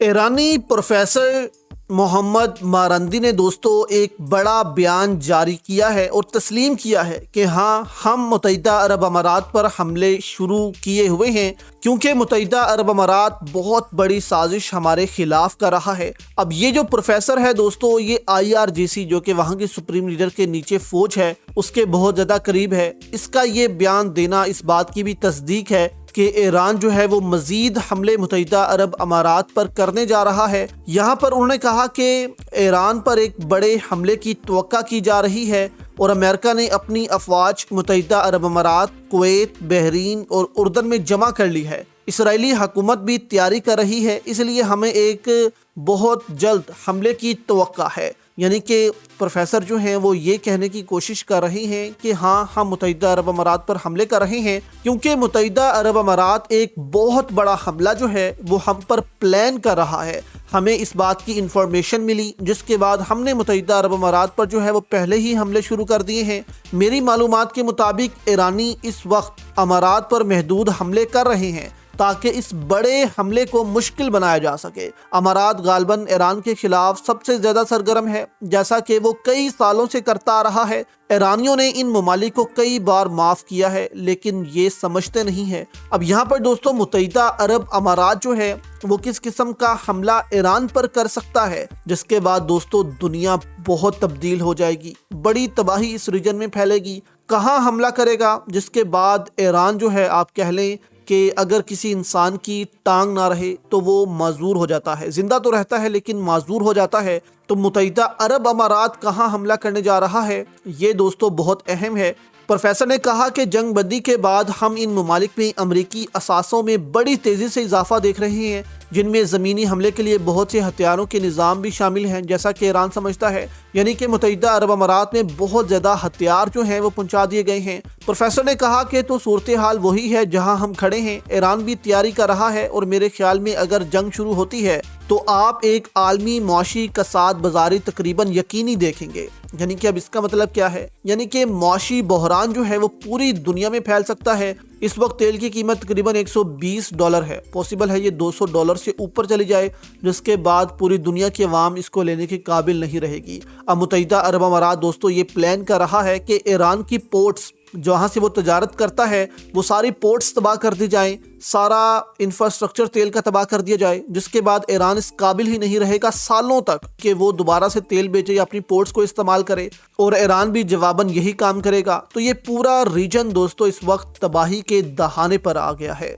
ایرانی پروفیسر محمد مارندی نے دوستو ایک بڑا بیان جاری کیا ہے اور تسلیم کیا ہے کہ ہاں، ہم متحدہ عرب امارات پر حملے شروع کیے ہوئے ہیں، کیونکہ متحدہ عرب امارات بہت بڑی سازش ہمارے خلاف کر رہا ہے۔ اب یہ جو پروفیسر ہے دوستو، یہ IRGC جو کہ وہاں کے سپریم لیڈر کے نیچے فوج ہے، اس کے بہت زیادہ قریب ہے۔ اس کا یہ بیان دینا اس بات کی بھی تصدیق ہے کہ ایران جو ہے وہ مزید حملے متحدہ عرب امارات پر کرنے جا رہا ہے۔ یہاں پر انہوں نے کہا کہ ایران پر ایک بڑے حملے کی توقع کی جا رہی ہے اور امریکہ نے اپنی افواج متحدہ عرب امارات، کویت، بحرین اور اردن میں جمع کر لی ہے۔ اسرائیلی حکومت بھی تیاری کر رہی ہے، اس لیے ہمیں ایک بہت جلد حملے کی توقع ہے۔ یعنی کہ پروفیسر جو ہیں وہ یہ کہنے کی کوشش کر رہے ہیں کہ ہاں، ہم متحدہ عرب امارات پر حملے کر رہے ہیں، کیونکہ متحدہ عرب امارات ایک بہت بڑا حملہ جو ہے وہ ہم پر پلان کر رہا ہے۔ ہمیں اس بات کی انفارمیشن ملی، جس کے بعد ہم نے متحدہ عرب امارات پر جو ہے وہ پہلے ہی حملے شروع کر دیے ہیں۔ میری معلومات کے مطابق ایرانی اس وقت امارات پر محدود حملے کر رہے ہیں تاکہ اس بڑے حملے کو مشکل بنایا جا سکے۔ امارات غالباً ایران کے خلاف سب سے زیادہ سرگرم ہے، جیسا کہ وہ کئی سالوں سے کرتا آ رہا ہے۔ ایرانیوں نے ان ممالک کو کئی بار معاف کیا ہے، لیکن یہ سمجھتے نہیں ہیں۔ اب یہاں پر دوستوں متحدہ عرب امارات جو ہے وہ کس قسم کا حملہ ایران پر کر سکتا ہے، جس کے بعد دوستوں دنیا بہت تبدیل ہو جائے گی، بڑی تباہی اس ریجن میں پھیلے گی۔ کہاں حملہ کرے گا، جس کے بعد ایران جو ہے آپ کہہ لیں کہ اگر کسی انسان کی ٹانگ نہ رہے تو وہ معذور ہو جاتا ہے، زندہ تو رہتا ہے لیکن معذور ہو جاتا ہے۔ تو متحدہ عرب امارات کہاں حملہ کرنے جا رہا ہے، یہ دوستو بہت اہم ہے۔ پروفیسر نے کہا کہ جنگ بندی کے بعد ہم ان ممالک میں امریکی اثاثوں میں بڑی تیزی سے اضافہ دیکھ رہے ہیں، جن میں زمینی حملے کے لیے بہت سے ہتھیاروں کے نظام بھی شامل ہیں، جیسا کہ ایران سمجھتا ہے۔ یعنی کہ متحدہ عرب امارات میں بہت زیادہ ہتھیار جو ہیں وہ پہنچا دیے گئے ہیں۔ پروفیسر نے کہا کہ تو صورتحال وہی ہے جہاں ہم کھڑے ہیں، ایران بھی تیاری کر رہا ہے، اور میرے خیال میں اگر جنگ شروع ہوتی ہے تو آپ ایک عالمی معاشی کساد بازاری تقریباً یقینی دیکھیں گے۔ یعنی کہ اب اس کا مطلب کیا ہے، یعنی کہ معاشی بحران جو ہے وہ پوری دنیا میں پھیل سکتا ہے۔ اس وقت تیل کی قیمت تقریباً $120 ہے، پاسبل ہے یہ $200 سے اوپر چلی جائے، جس کے بعد پوری دنیا کی عوام اس کو لینے کے قابل نہیں رہے گی۔ اب متحدہ عرب امارات دوستو یہ پلان کر رہا ہے کہ ایران کی پورٹس جہاں سے وہ تجارت کرتا ہے وہ ساری پورٹس تباہ کر دی جائیں، سارا انفراسٹرکچر تیل کا تباہ کر دیا جائے، جس کے بعد ایران اس قابل ہی نہیں رہے گا سالوں تک کہ وہ دوبارہ سے تیل بیچے یا اپنی پورٹس کو استعمال کرے، اور ایران بھی جواباً یہی کام کرے گا۔ تو یہ پورا ریجن دوستو اس وقت تباہی کے دہانے پر آ گیا ہے۔